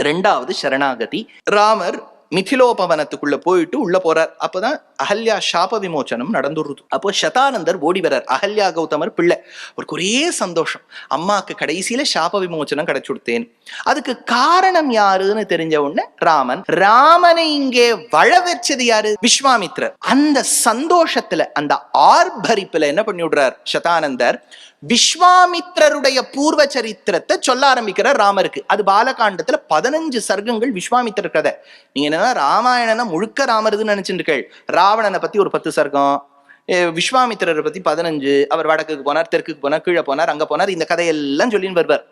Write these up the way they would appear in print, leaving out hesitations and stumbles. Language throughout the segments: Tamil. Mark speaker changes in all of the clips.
Speaker 1: ரெண்டாவது சரணாகதி. ராமர் மிதிலோபவனத்துக்குள்ள போயிட்டு உள்ள போறார். அப்பதான் அகல்யா சாப விமோச்சனம் நடந்துருது. அப்போ சதானந்தர் ஓடி வர்றார். அகல்யா கௌதமர் பிள்ளை. அவருக்கு ஒரே சந்தோஷம், அம்மாக்கு கடைசியில சாப விமோச்சனம் கிடைச்சுடுத்தேன். அதுக்கு காரணம் யாருன்னு தெரிஞ்ச உடனே ராமனை இங்கே வள வச்சது யாரு? விஸ்வாமித்ரர். அந்த சந்தோஷத்துல, அந்த ஆர்ப்பரிப்புல என்ன பண்ணி விடுறார் சதானந்தர்? விஸ்வாமித்ரருடைய பூர்வ சரித்திரத்தை சொல்ல ஆரம்பிக்கிறார் ராமருக்கு. அது பாலகாண்டத்துல 15 சர்க்கங்கள் விஸ்வாமித்ரர் கதை. நீங்க என்னன்னா ராமாயணனா முழுக்க ராமருதுன்னு நினைச்சுட்டு, ராவணனை பத்தி ஒரு 10 சர்க்கம், விஸ்வாமித்திரரை பத்தி 15, அவர் வடக்குக்கு போனார், தெற்குக்கு போனார், கீழே போனார், அங்க போனார், இந்த கதையெல்லாம் சொல்லின்னு வருவார்.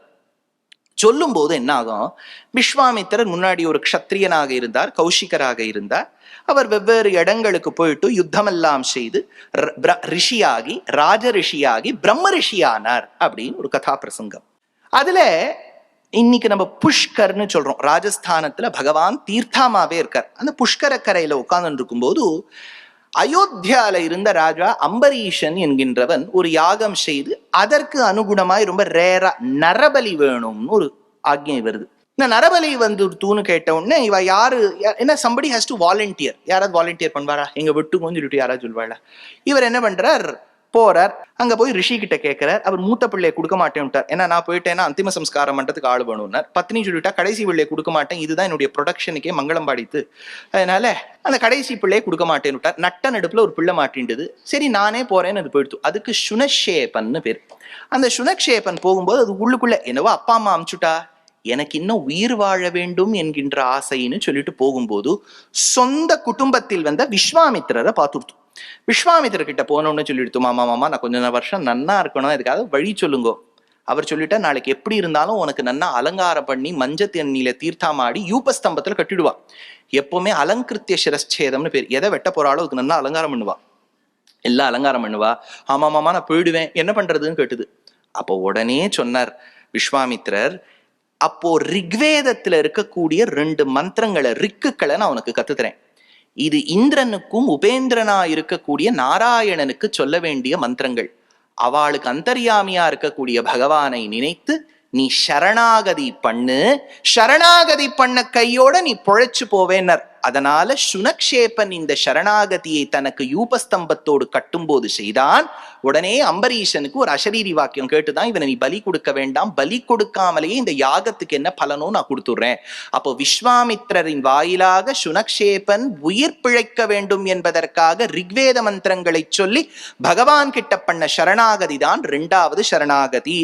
Speaker 1: சொல்லும் போது என்ன ஆகும்? விஸ்வாமித்திரர் முன்னாடி ஒரு க்ஷத்ரியனாக இருந்தார், கௌஷிகராக இருந்தார். அவர் வெவ்வேறு இடங்களுக்கு போயிட்டு யுத்தமெல்லாம் செய்து ரிஷியாகி, ராஜ ரிஷியாகி, பிரம்ம ரிஷியானார் அப்படின்னு ஒரு கதா பிரசங்கம். அதுல இன்னைக்கு நம்ம புஷ்கர்னு சொல்றோம். ராஜஸ்தானத்துல பகவான் தீர்த்தாமாவே இருக்கார். அந்த புஷ்கர கரையில உட்கார்ந்து இருக்கும் போது அயோத்தியால இருந்த ராஜா அம்பரீஷன் என்கின்றவன் ஒரு யாகம் செய்து அதற்கு அனுகுணமாய் ரொம்ப ரேரா நரபலி வேணும்னு ஒரு ஆக்ஞை வருது. இந்த நரபலி வந்து தூணு கேட்ட உடனே இவ யாரு என்ன, somebody has to volunteer. யாராவது வாலண்டியர் பண்ணுவாரா? எங்க விட்டுங்கன்னு சொல்லிட்டு யாராவது சொல்வாளா? இவர் என்ன பண்றார்? போறார். அங்க போய் ரிஷி கிட்ட கேட்கிறார். அவர் மூத்த பிள்ளையை கொடுக்க மாட்டேன்ட்டார். ஏன்னா நான் போயிட்டேன்னா அந்திம சம்ஸ்காரம் பண்றதுக்கு ஆள் வேணும்னார். பத்னி சொல்லிட்டா கடைசி பிள்ளையை கொடுக்க மாட்டேன், இதுதான் என்னுடைய ப்ரொடக்ஷனுக்கே மங்களம் பாடித்து, அதனால அந்த கடைசி பிள்ளையை கொடுக்க மாட்டேன்னுட்டார். நட்ட நடுப்புல ஒரு பிள்ளை மாட்டின்றது. சரி நானே போறேன்னு அது போயிடுத்து. அதுக்கு சுனக்ஷேபன்னு பேர். அந்த சுனக்ஷேபன் போகும்போது அது உள்ளுக்குள்ள என்னவோ அப்பா அம்மா அமுச்சுட்டா, எனக்கு இன்னும் உயிர் வாழ வேண்டும் என்கின்ற ஆசைன்னு சொல்லிட்டு போகும்போது சொந்த குடும்பத்தில் வந்த விஸ்வாமித்திரரை பார்த்துடுத்து. விஸ்வாமித்திர கிட்ட போனோம்னு சொல்லிடுத்து, மாமா நான் கொஞ்ச வருஷம் நன்னா இருக்கணும், அதுக்காக வழி சொல்லுங்க. அவர் சொல்லிட்டா, நாளைக்கு எப்படி இருந்தாலும் உனக்கு நன்னா அலங்காரம் பண்ணி மஞ்ச தண்ணியில தீர்த்தாமாடி யூபஸ்தம்பத்துல கட்டிடுவா. எப்பவுமே அலங்கிருத்திய சிரஸ்சேதம்னு பேர். எதை வெட்ட போறாளோ அதுக்கு நன்னா அலங்காரம் பண்ணுவா, எல்லாம் அலங்காரம் பண்ணுவா. ஆமா நான் போயிடுவேன், என்ன பண்றதுன்னு கேட்டுது. அப்போ உடனே சொன்னார் விஸ்வாமித்திரர், அப்போ ரிக்வேதத்துல இருக்கக்கூடிய 2 மந்திரங்களை, ரிக்குகளை நான் உனக்கு கத்துத்தரேன். இது இந்திரனுக்கும் உபேந்திரனா இருக்கக்கூடிய நாராயணனுக்கு சொல்ல வேண்டிய மந்திரங்கள். அவளுக்கு அந்தர்யாமியா இருக்கக்கூடிய பகவானை நினைத்து நீ சரணாகதி பண்ணு, சரணாகதி பண்ண கையோட நீ பொழைச்சு போவேன்னர். அதனால சுனக்ஷேபன் இந்த சரணாகதியை தனக்கு யூபஸ்தம்பத்தோடு கட்டும்போது செய்தான். உடனே அம்பரீஷனுக்கு ஒரு அசரீரி வாக்கியம் கேட்டுதான், இவனை நீ பலி கொடுக்க வேண்டாம், பலி கொடுக்காமலேயே இந்த யாகத்துக்கு என்ன பலனோ நான் கொடுத்துடுறேன். அப்போ விஸ்வாமித்திரரின் வாயிலாக சுனக்ஷேபன் உயிர் பிழைக்க வேண்டும் என்பதற்காக ரிக்வேத மந்திரங்களை சொல்லி பகவான் கிட்ட பண்ண சரணாகதி தான் 2வது சரணாகதி.